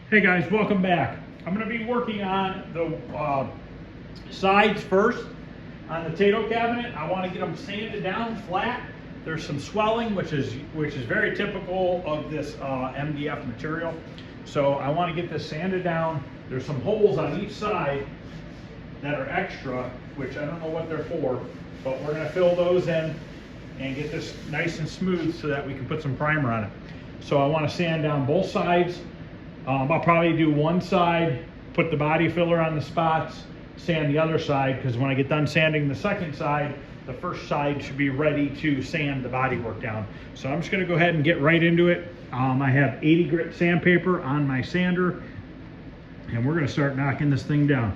Hey guys, welcome back. I'm going to be working on the sides first on the Taito cabinet. I want to get them sanded down flat. There's some swelling, which is very typical of this MDF material. So I want to get this sanded down. There's some holes on each side that are extra, which I don't know what they're for, but we're going to fill those in and get this nice and smooth so that we can put some primer on it. So I want to sand down both sides. I'll probably do one side, put the body filler on the spots, sand the other side, because when I get done sanding the second side, the first side should be ready to sand the body work down. So I'm just going to go ahead and get right into it. I have 80 grit sandpaper on my sander, and we're going to start knocking this thing down.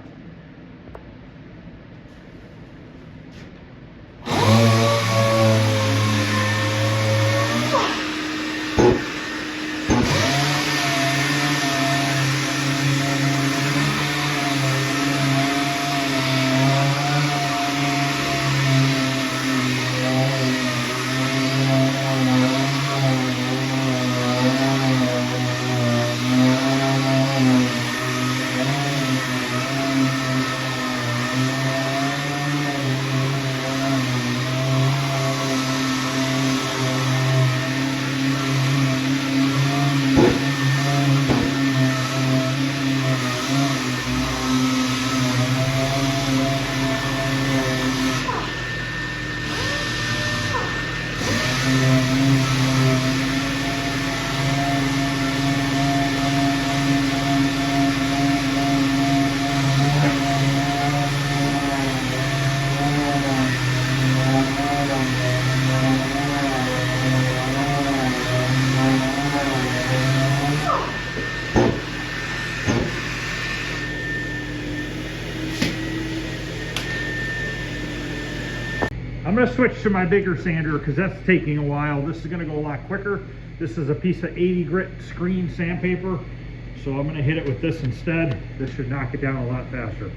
I'm going to switch to my bigger sander because that's taking a while. This is going to go a lot quicker. This is a piece of 80 grit screen sandpaper, so I'm going to hit it with this instead. This should knock it down a lot faster.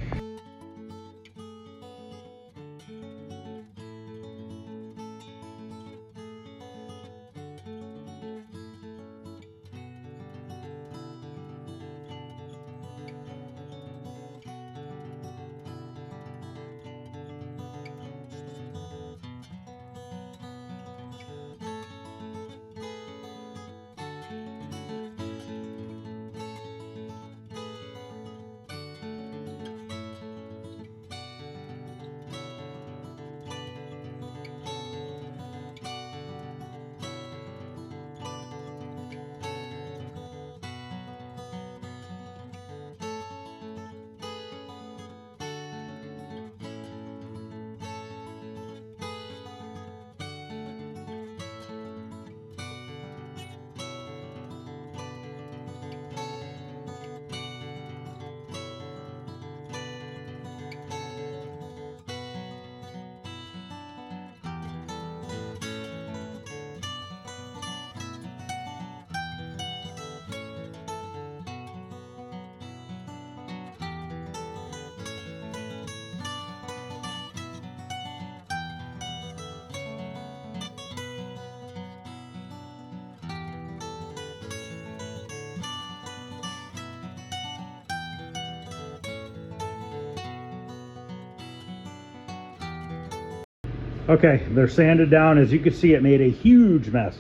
Okay, they're sanded down. As you can see, it made a huge mess.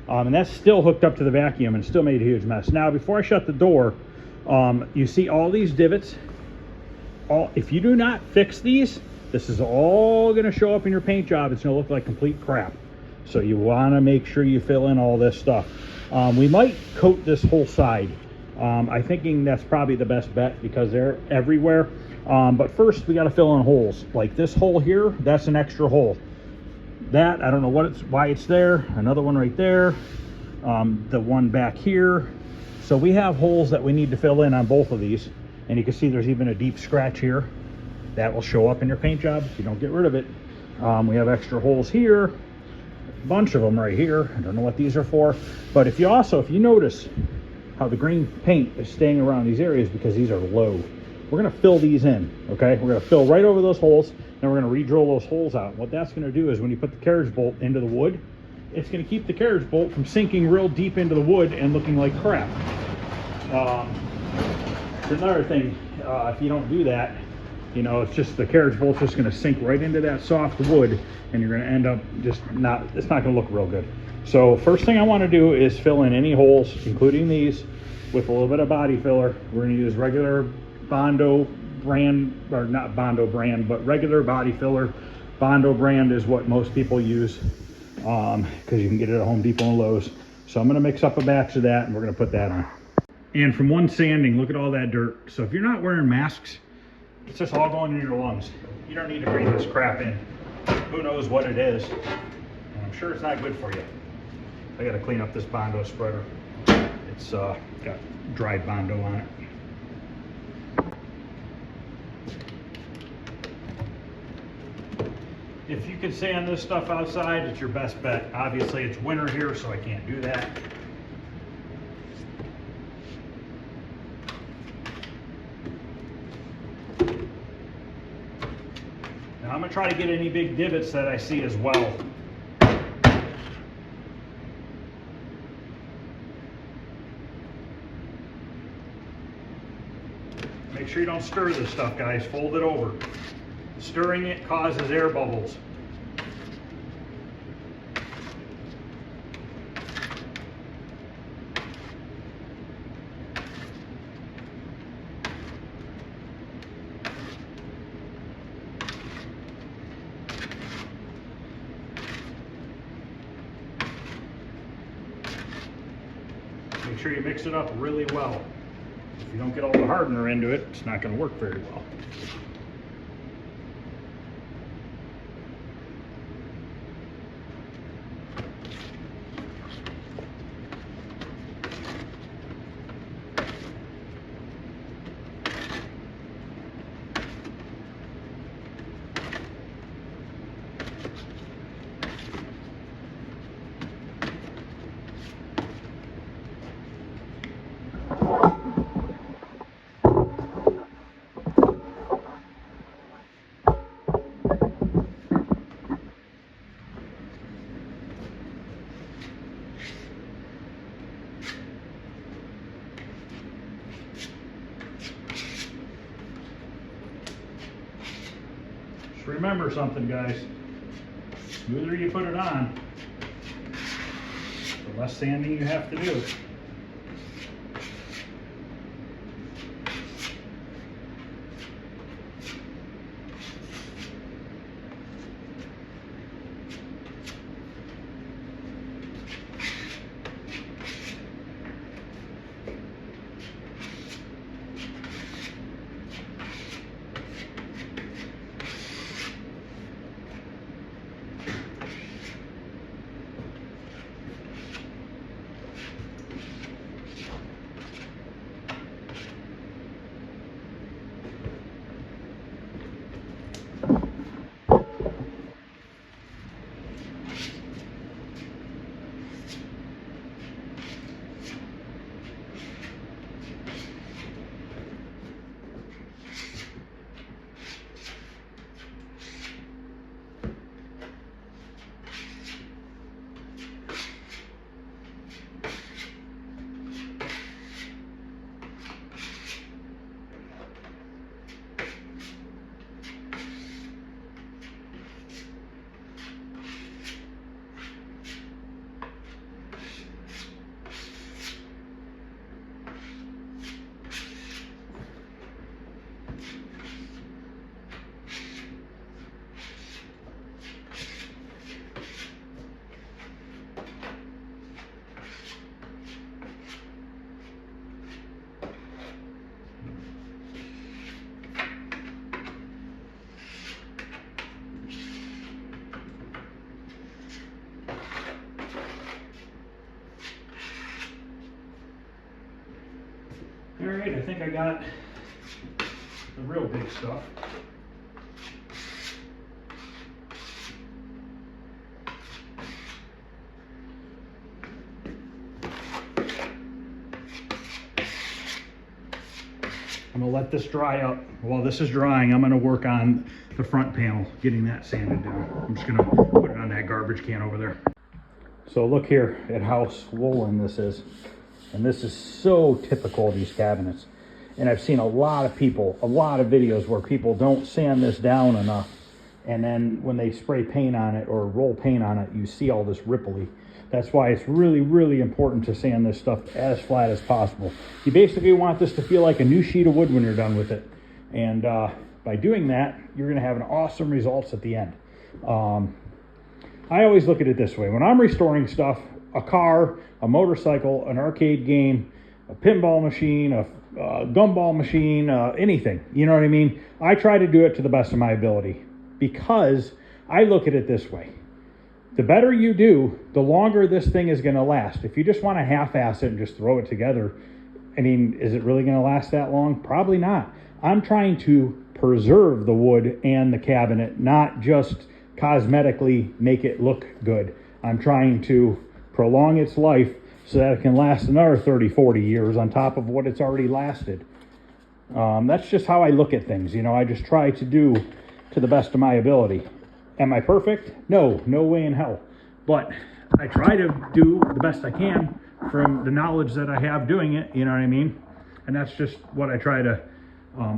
And that's still hooked up to the vacuum and still made a huge mess. Now, before I shut the door, you see all these divots. If you do not fix these, this is all going to show up in your paint job. It's going to look like complete crap. So you want to make sure you fill in all this stuff. We might coat this whole side. I'm thinking that's probably the best bet because they're everywhere. But first we got to fill in holes. Like this hole here, that's an extra hole. That, I don't know why it's there. Another one right there. The one back here. So we have holes that we need to fill in on both of these. And you can see there's even a deep scratch here. That will show up in your paint job if you don't get rid of it. We have extra holes here. A bunch of them right here. I don't know what these are for. But if you notice how the green paint is staying around these areas because these are low. We're going to fill these in, okay? We're going to fill right over those holes, then we're going to re-drill those holes out. What that's going to do is when you put the carriage bolt into the wood, it's going to keep the carriage bolt from sinking real deep into the wood and looking like crap. It's another thing, if you don't do that, you know, it's just the carriage bolt's just going to sink right into that soft wood, and you're going to end up just not, it's not going to look real good. So first thing I want to do is fill in any holes, including these, with a little bit of body filler. We're going to use regular Bondo brand, or not Bondo brand, but regular body filler. Bondo brand is what most people use, because you can get it at Home Depot and Lowe's. So I'm going to mix up a batch of that, and we're going to put that on. And from one sanding, look at all that dirt. So if you're not wearing masks, it's just all going in your lungs. You don't need to breathe this crap in. Who knows what it is? And I'm sure it's not good for you. I got to clean up this Bondo spreader. It's got dried Bondo on it. If you can sand this stuff outside, it's your best bet. Obviously, it's winter here, so I can't do that. Now I'm going to try to get any big divots that I see as well. Make sure you don't stir this stuff, guys. Fold it over. Stirring it causes air bubbles. Make sure you mix it up really well. If you don't get all the hardener into it, it's not going to work very well. Just remember something, guys. The smoother you put it on, the less sanding you have to do. All right, I think I got the real big stuff. I'm gonna let this dry up. While this is drying, I'm gonna work on the front panel, getting that sanded down. I'm just gonna put it on that garbage can over there. So look here at how swollen this is. And this is so typical of these cabinets. And I've seen a lot of videos where people don't sand this down enough. And then when they spray paint on it or roll paint on it, you see all this ripply. That's why it's really, really important to sand this stuff as flat as possible. You basically want this to feel like a new sheet of wood when you're done with it. And by doing that, you're gonna have an awesome results at the end. I always look at it this way. When I'm restoring stuff, a car, a motorcycle, an arcade game, a pinball machine, a gumball machine, anything, you know what I mean? I try to do it to the best of my ability because I look at it this way. The better you do, the longer this thing is going to last. If you just want to half-ass it and just throw it together, I mean, is it really going to last that long? Probably not. I'm trying to preserve the wood and the cabinet, not just cosmetically make it look good. I'm trying to prolong its life so that it can last another 30, 40 years on top of what it's already lasted. That's just how I look at things. You know, I just try to do to the best of my ability. Am I perfect? No way in hell. But I try to do the best I can from the knowledge that I have doing it, you know what I mean? And that's just what I try to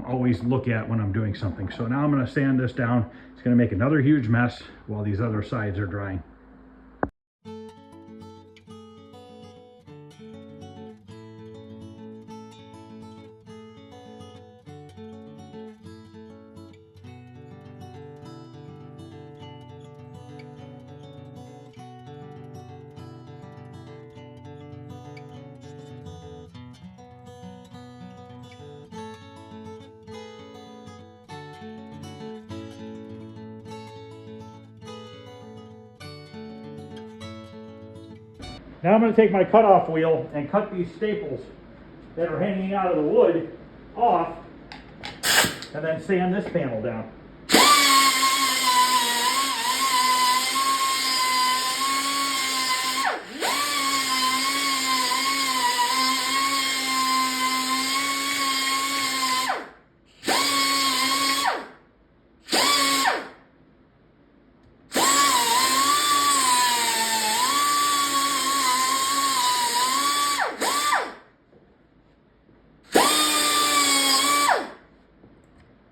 always look at when I'm doing something. So now I'm gonna sand this down. It's gonna make another huge mess while these other sides are drying. Now I'm going to take my cutoff wheel and cut these staples that are hanging out of the wood off and then sand this panel down.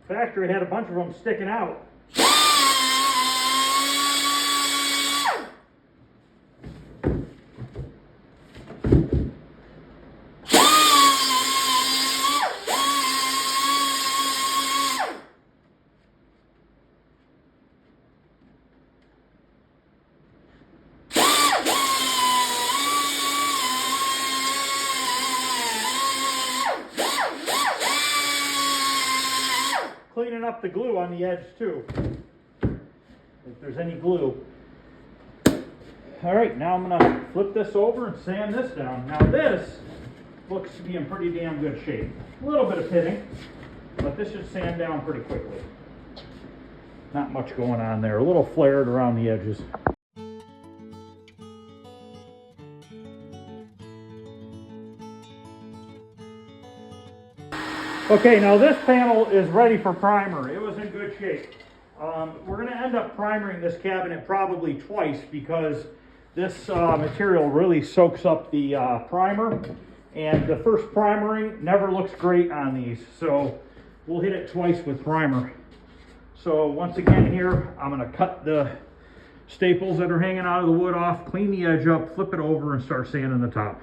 Factory had a bunch of them sticking out. Cleaning up the glue on the edge too, if there's any glue. All right, now I'm gonna flip this over and sand this down. Now this looks to be in pretty damn good shape. A little bit of pitting, but this should sand down pretty quickly. Not much going on there, a little flared around the edges. Okay, now this panel is ready for primer. It was in good shape. We're going to end up primering this cabinet probably twice because this material really soaks up the primer, and the first primering never looks great on these, so we'll hit it twice with primer. So once again here, I'm going to cut the staples that are hanging out of the wood off, clean the edge up, flip it over, and start sanding the top.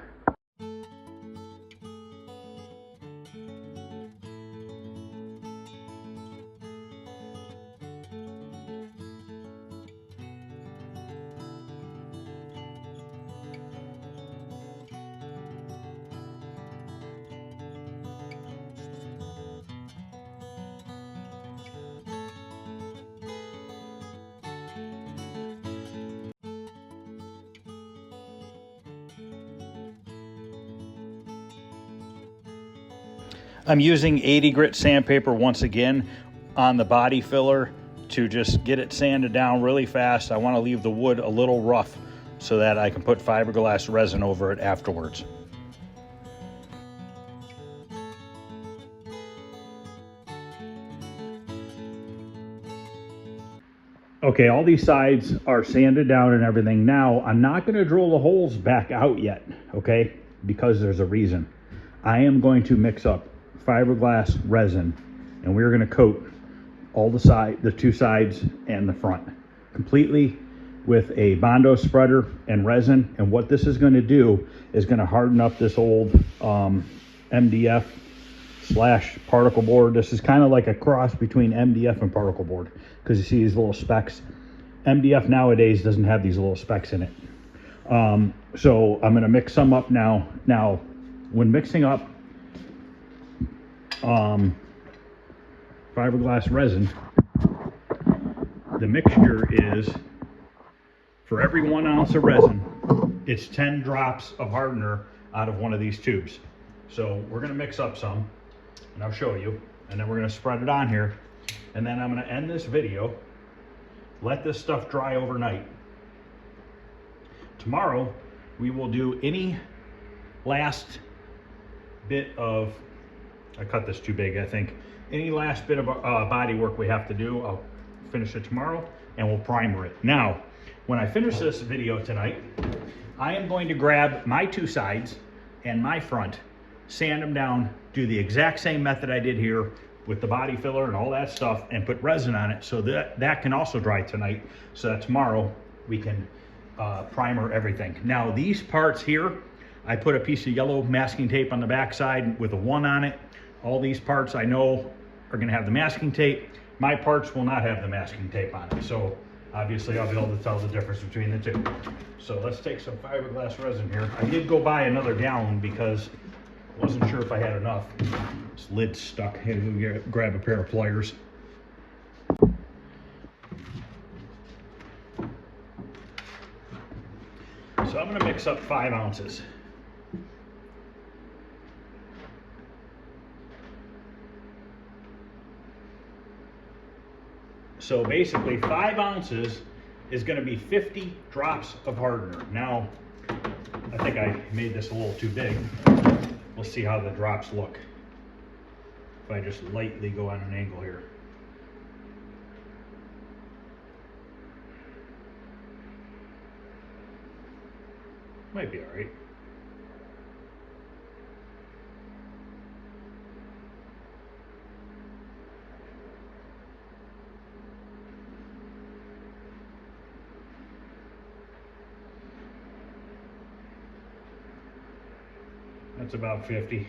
I'm using 80 grit sandpaper once again on the body filler to just get it sanded down really fast. I want to leave the wood a little rough so that I can put fiberglass resin over it afterwards. Okay, all these sides are sanded down and everything. Now, I'm not going to drill the holes back out yet, okay? Because there's a reason. I am going to mix up fiberglass resin, and we're going to coat all the two sides and the front completely with a Bondo spreader and resin. And what this is going to do is going to harden up this old MDF / particle board. This is kind of like a cross between MDF and particle board, because you see these little specks. MDF nowadays doesn't have these little specks in it. So I'm going to mix some up now. Now, when mixing up fiberglass resin, the mixture is, for every 1 ounce of resin, it's 10 drops of hardener out of one of these tubes. So we're going to mix up some, and I'll show you, and then we're going to spread it on here, and then I'm going to end this video, let this stuff dry overnight. Tomorrow we will do any last bit of, I cut this too big, I think, any last bit of body work we have to do. I'll finish it tomorrow and we'll primer it. Now, when I finish this video tonight, I am going to grab my two sides and my front, sand them down, do the exact same method I did here with the body filler and all that stuff, and put resin on it, so that can also dry tonight, so that tomorrow we can primer everything. Now, these parts here, I put a piece of yellow masking tape on the back side with a 1 on it. All these parts I know are going to have the masking tape. My parts will not have the masking tape on it, so obviously I'll be able to tell the difference between the two. So let's take some fiberglass resin here. I did go buy another gallon because I wasn't sure if I had enough. This lid's stuck. I had to go grab a pair of pliers. So I'm going to mix up 5 ounces. So basically 5 ounces is going to be 50 drops of hardener. Now, I think I made this a little too big. We'll see how the drops look if I just lightly go on an angle here. Might be all right. That's about 50.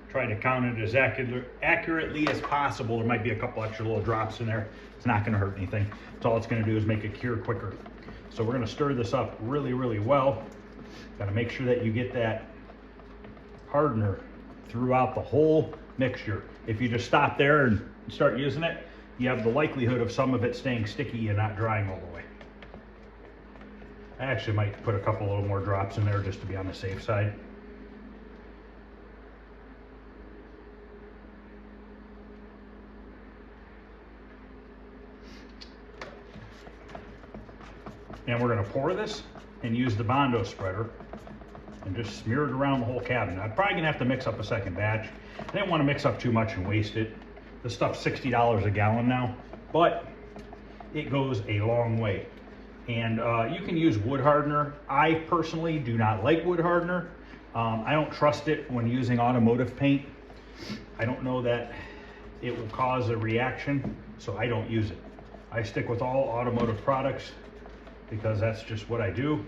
Try to count it as accurately as possible. There might be a couple extra little drops in there. It's not going to hurt anything. It's all it's going to do is make it cure quicker. So we're going to stir this up really, really well. Got to make sure that you get that hardener throughout the whole mixture. If you just stop there and start using it, you have the likelihood of some of it staying sticky and not drying all the way. I actually might put a couple little more drops in there just to be on the safe side. And we're going to pour this and use the Bondo spreader and just smear it around the whole cabinet. I'm probably going to have to mix up a second batch. I didn't want to mix up too much and waste it. This stuff's $60 a gallon now, but it goes a long way. And you can use wood hardener. I personally do not like wood hardener. I don't trust it when using automotive paint. I don't know that it will cause a reaction, so I don't use it. I stick with all automotive products because that's just what I do.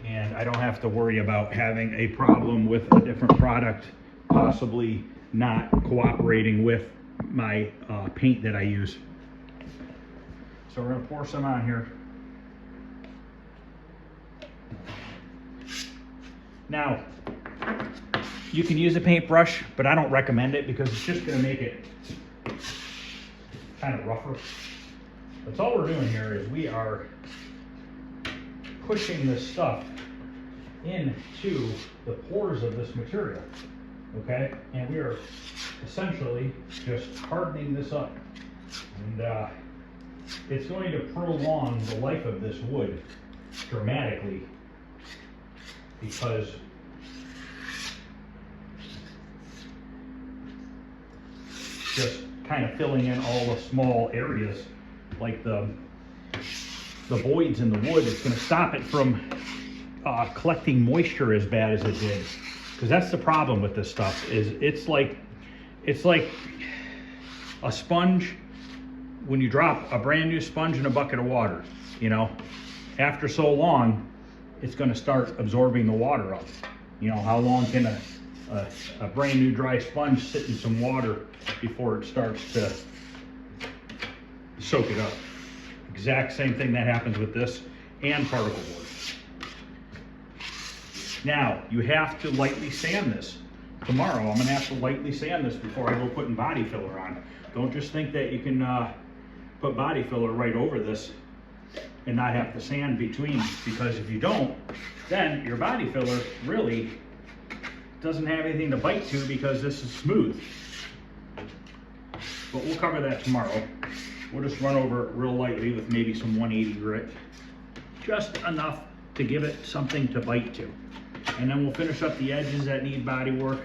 And I don't have to worry about having a problem with a different product possibly not cooperating with my paint that I use. So we're gonna pour some on here. Now, you can use a paintbrush, but I don't recommend it because it's just gonna make it kind of rougher. That's all we're doing here is we are pushing this stuff into the pores of this material, okay? And we are essentially just hardening this up. And it's going to prolong the life of this wood dramatically because just kind of filling in all the small areas like the voids in the wood, it's going to stop it from collecting moisture as bad as it did. because that's the problem with this stuff, is it's like a sponge. When you drop a brand new sponge in a bucket of water, you know, after so long, it's going to start absorbing the water up. You know, how long can a brand new dry sponge sit in some water before it starts to soak it up? Exact same thing that happens with this and particle board. Now, you have to lightly sand this. Tomorrow, I'm going to have to lightly sand this before I go putting body filler on. Don't just think that you can put body filler right over this and not have to sand between, because if you don't, then your body filler really doesn't have anything to bite to because this is smooth. But we'll cover that tomorrow. We'll just run over it real lightly with maybe some 180 grit, just enough to give it something to bite to. And then we'll finish up the edges that need body work,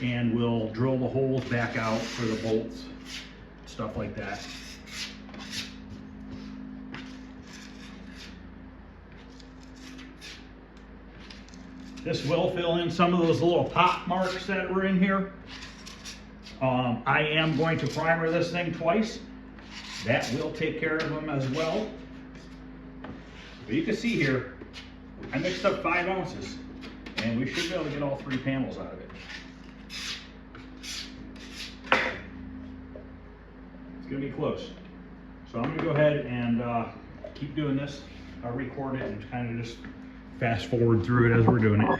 and we'll drill the holes back out for the bolts, stuff like that. This will fill in some of those little pop marks that were in here. I am going to primer this thing twice. That will take care of them as well. But you can see here, I mixed up 5 ounces, and we should be able to get all 3 panels out of it. It's gonna be close. So I'm gonna go ahead and keep doing this. I'll record it and kind of just fast forward through it as we're doing it.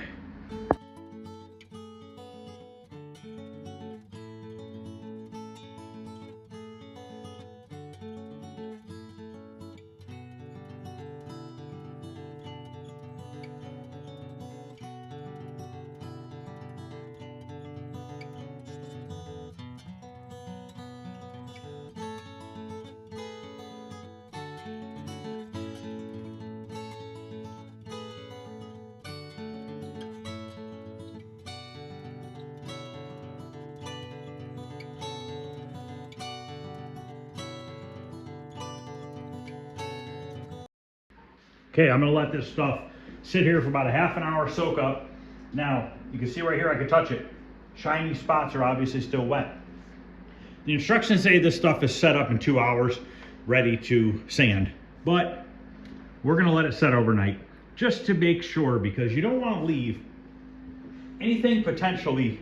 Okay, I'm gonna let this stuff sit here for about a half an hour, soak up. Now, you can see right here, I can touch it. Shiny spots are obviously still wet. The instructions say this stuff is set up in 2 hours, ready to sand. But we're gonna let it set overnight, just to make sure, because you don't wanna leave anything potentially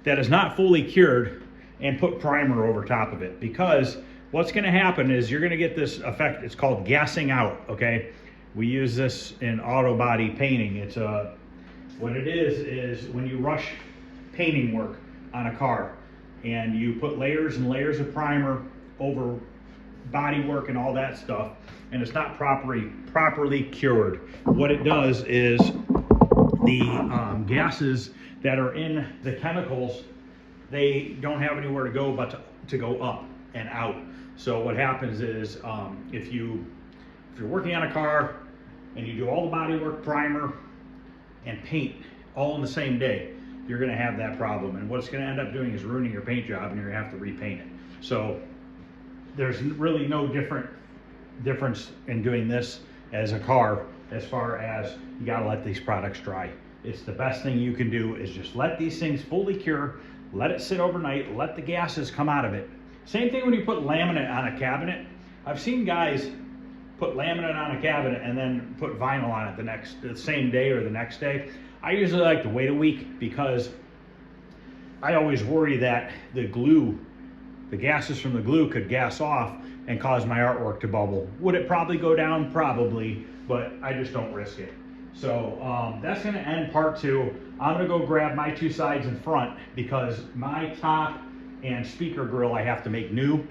that is not fully cured and put primer over top of it. Because what's gonna happen is you're gonna get this effect, it's called gassing out, okay? We use this in auto body painting. It's what it is when you rush painting work on a car and you put layers and layers of primer over body work and all that stuff, and it's not properly cured. What it does is the gases that are in the chemicals, they don't have anywhere to go but to go up and out. So what happens is if you're working on a car and you do all the body work, primer, and paint all in the same day, you're gonna have that problem. And what it's gonna end up doing is ruining your paint job, and you're gonna have to repaint it. So there's really no difference in doing this as a car, as far as you gotta let these products dry. It's the best thing you can do, is just let these things fully cure, let it sit overnight, let the gases come out of it. Same thing when you put laminate on a cabinet. I've seen guys put laminate on a cabinet and then put vinyl on it the same day or the next day. I usually like to wait a week, because I always worry that the gases from the glue could gas off and cause my artwork to bubble. Would it probably go down? Probably, but I just don't risk it. So that's gonna end part 2. I'm gonna go grab my 2 sides in front, because my top and speaker grill I have to make new.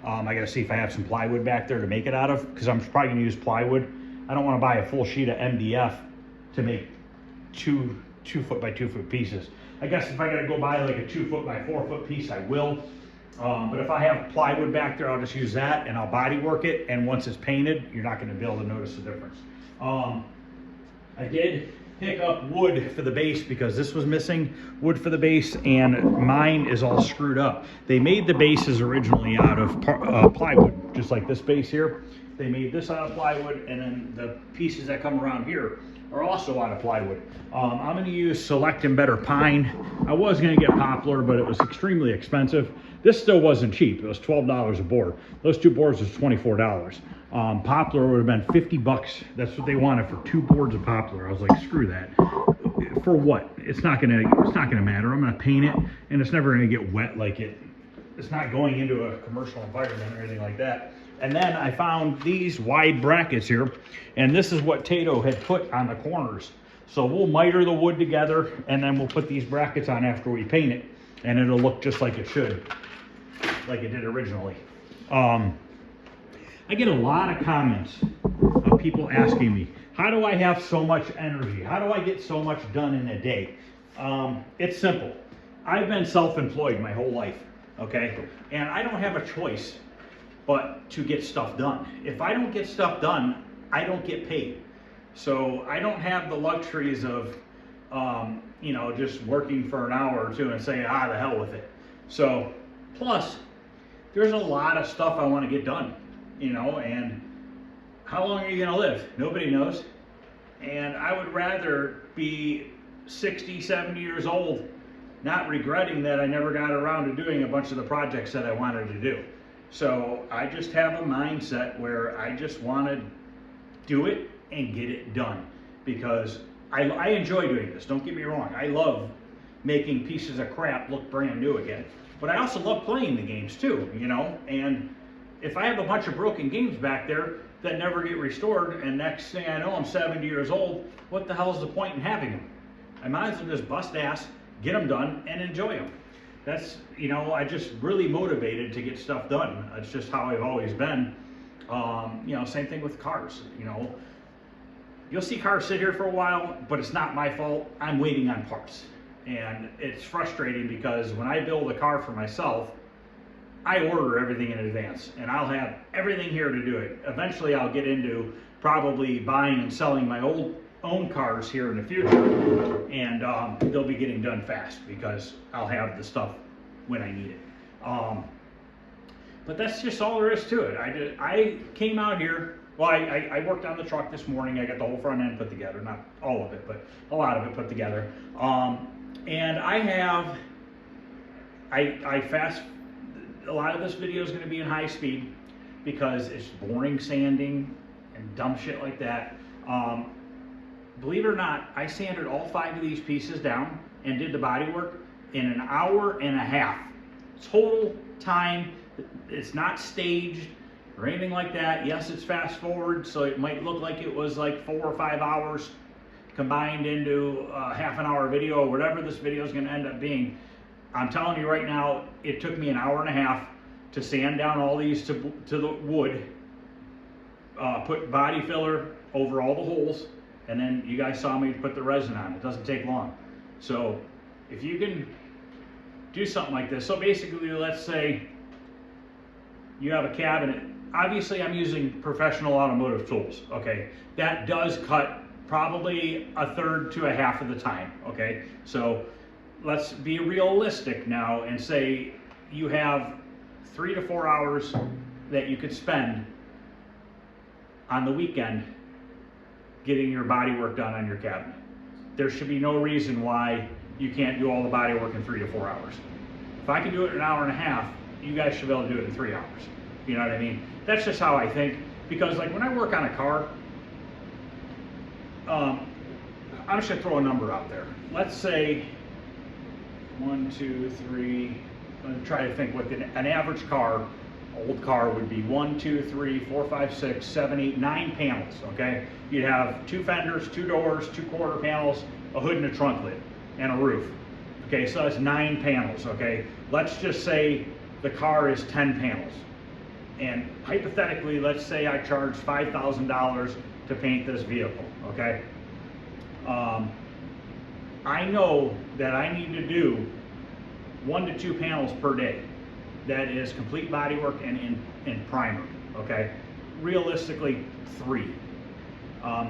I gotta see if I have some plywood back there to make it out of, because I'm probably gonna use plywood. I don't wanna buy a full sheet of MDF to make 2 foot by 2 foot pieces. I guess if I gotta go buy like a 2 foot by 4 foot piece, I will. But if I have plywood back there, I'll just use that and I'll body work it. And once it's painted, you're not gonna be able to notice the difference. I did pick up wood for the base, because this was missing wood for the base, and mine is all screwed up. They made the bases originally out of plywood, just like this base here. They made this out of plywood, and then the pieces that come around here are also out of plywood. I'm going to use Select and Better Pine. I was going to get Poplar, but it was extremely expensive. This still wasn't cheap. It was $12 a board. Those 2 boards was $24. Poplar would have been 50 bucks. That's what they wanted for 2 boards of Poplar. I was like, screw that. For what? It's not gonna matter. I'm gonna paint it, and it's never gonna get wet like it. It's not going into a commercial environment or anything like that. And then I found these wide brackets here, and this is what Taito had put on the corners. So we'll miter the wood together, and then we'll put these brackets on after we paint it, and it'll look just like it should, like it did originally. I get a lot of comments of people asking me, how do I have so much energy? How do I get so much done in a day? It's simple. I've been self-employed my whole life, okay? And I don't have a choice but to get stuff done. If I don't get stuff done, I don't get paid. So I don't have the luxuries of, you know, just working for an hour or two and saying, ah, the hell with it. So, plus, there's a lot of stuff I want to get done, you know, and how long are you gonna live? Nobody knows. And I would rather be 60, 70 years old, not regretting that I never got around to doing a bunch of the projects that I wanted to do. So I just have a mindset where I just want to do it and get it done, because I enjoy doing this. Don't get me wrong. I love making pieces of crap look brand new again. But I also love playing the games too, you know, and if I have a bunch of broken games back there that never get restored, and next thing I know I'm 70 years old, what the hell is the point in having them? I might as well just bust ass, get them done, and enjoy them. That's, you know, I just really motivated to get stuff done. It's just how I've always been. You know, same thing with cars, you know. You'll see cars sit here for a while, but it's not my fault. I'm waiting on parts. And it's frustrating because when I build a car for myself, I order everything in advance, and I'll have everything here to do it. Eventually I'll get into probably buying and selling my own cars here in the future, and they'll be getting done fast because I'll have the stuff when I need it. But that's just all there is to it. I came out here, well, I worked on the truck this morning. I got the whole front end put together, not all of it, but a lot of it put together. And a lot of this video is going to be in high speed because it's boring sanding and dumb shit like that. Believe it or not, I sanded all 5 of these pieces down and did the body work in an hour and a half. Total time. It's not staged or anything like that. Yes, it's fast forward, so it might look like it was like 4 or 5 hours combined into a half an hour video, or whatever this video is going to end up being. I'm telling you right now, it took me an hour and a half to sand down all these to the wood, put body filler over all the holes, and then you guys saw me put the resin on. It doesn't take long. So if you can do something like this, so basically let's say you have a cabinet. Obviously I'm using professional automotive tools, okay? That does cut probably 1/3 to 1/2 of the time, okay? So let's be realistic now and say you have 3 to 4 hours that you could spend on the weekend getting your body work done on your cabinet. There should be no reason why you can't do all the body work in 3 to 4 hours. If I can do it in an hour and a half, you guys should be able to do it in 3 hours. You know what I mean? That's just how I think, because like when I work on a car, I'm just gonna throw a number out there. Let's say 1, 2, 3, I'm gonna try to think what an average car, old car would be 1, 2, 3, 4, 5, 6, 7, 8, 9 panels, okay? You'd have 2 fenders, 2 doors, 2 quarter panels, a hood and a trunk lid, and a roof. Okay, so that's 9 panels, okay? Let's just say the car is 10 panels. And hypothetically, let's say I charge $5,000 to paint this vehicle, okay? I know that I need to do 1 to 2 panels per day. That is complete body work and primer, okay? Realistically, 3.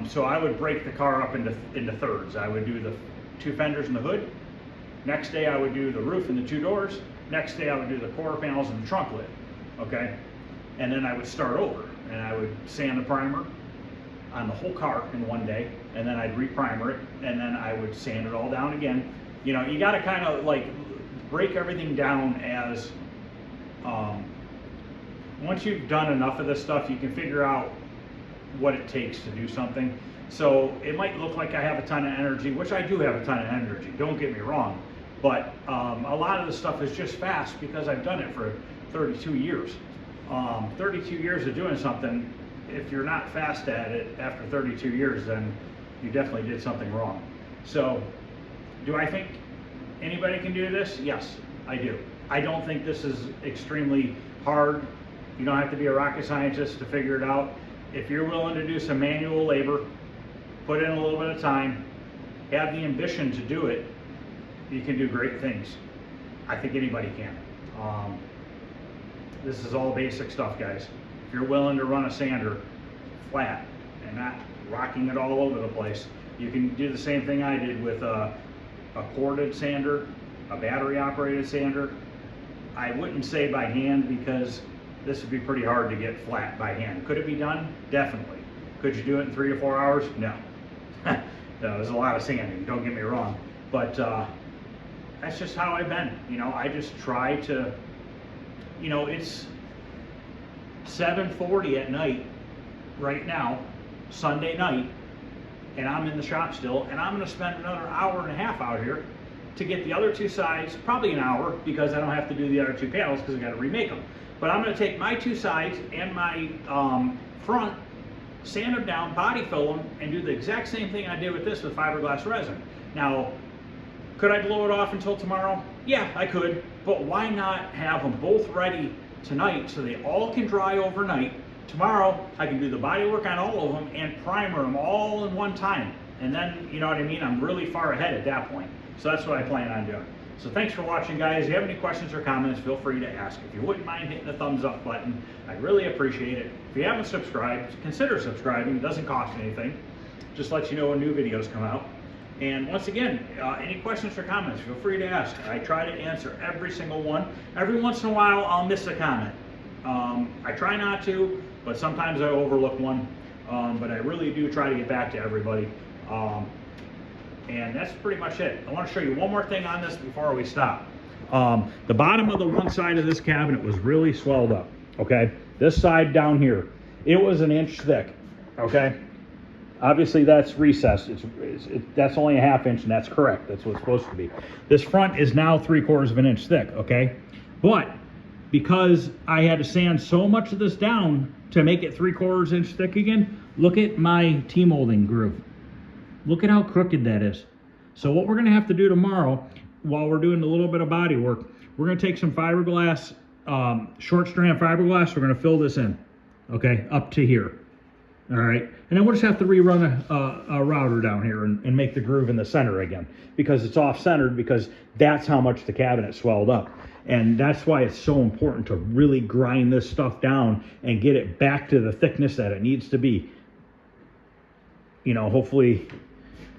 So I would break the car up into thirds. I would do the 2 fenders and the hood. Next day I would do the roof and the 2 doors. Next day I would do the quarter panels and the trunk lid, okay? And then I would start over, and I would sand the primer. on the whole car in one day, and then I'd re-primer it, and then I would sand it all down again. You know, you got to kind of like break everything down as, once you've done enough of this stuff, you can figure out what it takes to do something. So it might look like I have a ton of energy, which I do have a ton of energy, don't get me wrong, but a lot of the stuff is just fast because I've done it for 32 years. 32 years of doing something, if you're not fast at it after 32 years, then you definitely did something wrong. So, do I think anybody can do this? Yes, I do. I don't think this is extremely hard. You don't have to be a rocket scientist to figure it out. If you're willing to do some manual labor, put in a little bit of time, have the ambition to do it, you can do great things. I think anybody can. This is all basic stuff, guys. If you're willing to run a sander flat and not rocking it all over the place, you can do the same thing I did with a corded sander, a battery operated sander. I wouldn't say by hand because this would be pretty hard to get flat by hand. Could it be done? Definitely. Could you do it in 3 to 4 hours? No. No, there's a lot of sanding, don't get me wrong. But that's just how I've been. You know, I just try to, you know, it's 7:40 at night right now, Sunday night, and I'm in the shop still, and I'm gonna spend another hour and a half out here to get the other two sides, probably an hour, because I don't have to do the other two panels because I gotta remake them. But I'm gonna take my two sides and my front, sand them down, body fill them, and do the exact same thing I did with this with fiberglass resin. Now, could I blow it off until tomorrow? Yeah, I could, but why not have them both ready tonight so they all can dry overnight? Tomorrow, I can do the body work on all of them and primer them all in one time. And then, you know what I mean? I'm really far ahead at that point. So that's what I plan on doing. So thanks for watching, guys. If you have any questions or comments, feel free to ask. If you wouldn't mind hitting the thumbs up button, I'd really appreciate it. If you haven't subscribed, consider subscribing. It doesn't cost anything. Just lets you know when new videos come out. And once again, any questions or comments, feel free to ask. I try to answer every single one. Every once in a while, I'll miss a comment. I try not to, but sometimes I overlook one. But I really do try to get back to everybody. And that's pretty much it. I want to show you one more thing on this before we stop. The bottom of the one side of this cabinet was really swelled up, okay? This side down here, it was 1 inch thick, okay? Obviously that's recessed. That's only a 1/2 inch, and that's correct. That's what it's supposed to be. This front is now 3/4 of an inch thick, okay? But because I had to sand so much of this down to make it 3/4 inch thick again, look at my T-molding groove. Look at how crooked that is. So what we're gonna have to do tomorrow, while we're doing a little bit of body work, we're gonna take some fiberglass, short strand fiberglass, we're gonna fill this in, okay, up to here. All right, and then we'll just have to rerun a router down here and make the groove in the center again, because it's off-centered, because that's how much the cabinet swelled up. And that's why it's so important to really grind this stuff down and get it back to the thickness that it needs to be. You know, hopefully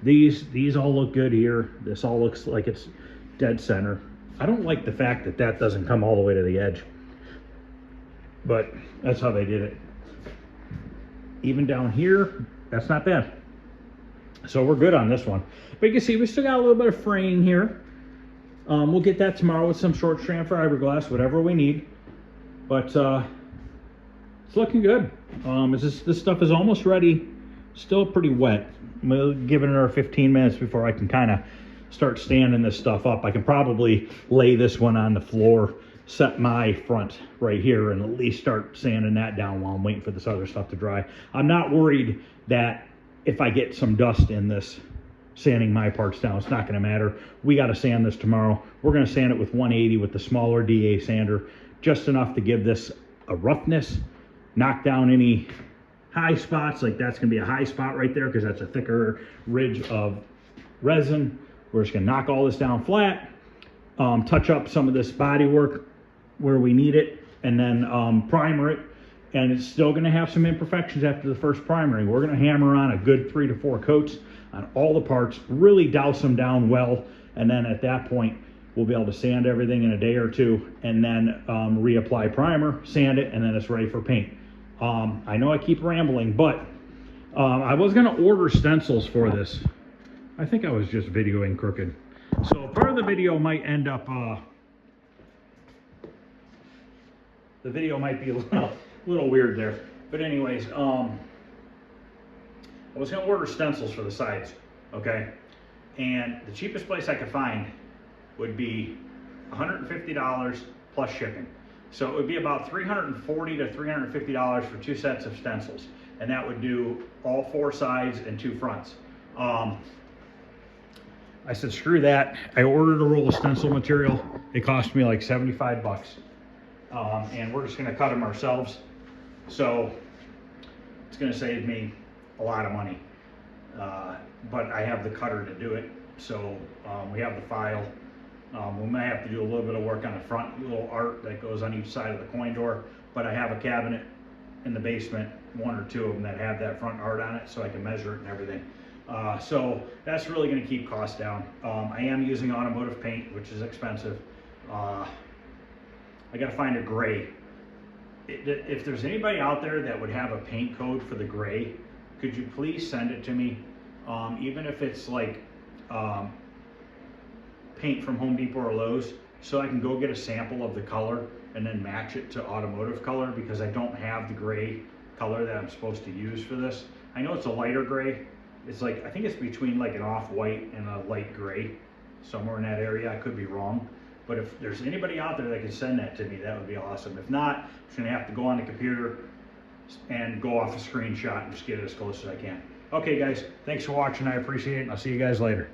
these all look good here. This all looks like it's dead center. I don't like the fact that that doesn't come all the way to the edge, but that's how they did it. Even down here, that's not bad. So we're good on this one. But you can see we still got a little bit of fraying here. We'll get that tomorrow with some short strand fiberglass, whatever we need. But it's looking good. This stuff is almost ready. Still pretty wet. We'll give it another 15 minutes before I can kind of start standing this stuff up. I can probably lay this one on the floor, set my front right here, and at least start sanding that down while I'm waiting for this other stuff to dry. I'm not worried that if I get some dust in this sanding my parts down, it's not going to matter. We got to sand this tomorrow. We're going to sand it with 180 with the smaller DA sander, just enough to give this a roughness, knock down any high spots. Like that's going to be a high spot right there because that's a thicker ridge of resin. We're just going to knock all this down flat, touch up some of this body work where we need it, and then primer it. And it's still going to have some imperfections after the first primering. We're going to hammer on a good 3 to 4 coats on all the parts, really douse them down well, and then at that point we'll be able to sand everything in a day or two, and then reapply primer, sand it, and then it's ready for paint. I know I keep rambling, but I was gonna order stencils for this. I think I was just videoing crooked. So part of the video might end up, the video might be a little weird there. But anyways, I was gonna order stencils for the sides, okay? And the cheapest place I could find would be $150 plus shipping. So it would be about $340 to $350 for 2 sets of stencils. And that would do all 4 sides and 2 fronts. I said, screw that. I ordered a roll of stencil material. It cost me like 75 bucks. And we're just gonna cut them ourselves. So it's gonna save me a lot of money. But I have the cutter to do it. So we have the file. We may have to do a little bit of work on the front, little art that goes on each side of the coin door. But I have a cabinet in the basement, 1 or 2 of them that have that front art on it, so I can measure it and everything. So that's really going to keep costs down. I am using automotive paint, which is expensive. I got to find a gray. If there's anybody out there that would have a paint code for the gray, could you please send it to me? Even if it's like paint from Home Depot or Lowe's, so I can go get a sample of the color and then match it to automotive color, because I don't have the gray color that I'm supposed to use for this. I know it's a lighter gray. It's like, I think it's between like an off-white and a light gray, somewhere in that area. I could be wrong. But if there's anybody out there that can send that to me, that would be awesome. If not, I'm just gonna have to go on the computer and go off a screenshot and just get it as close as I can. Okay guys, thanks for watching. I appreciate it, and I'll see you guys later.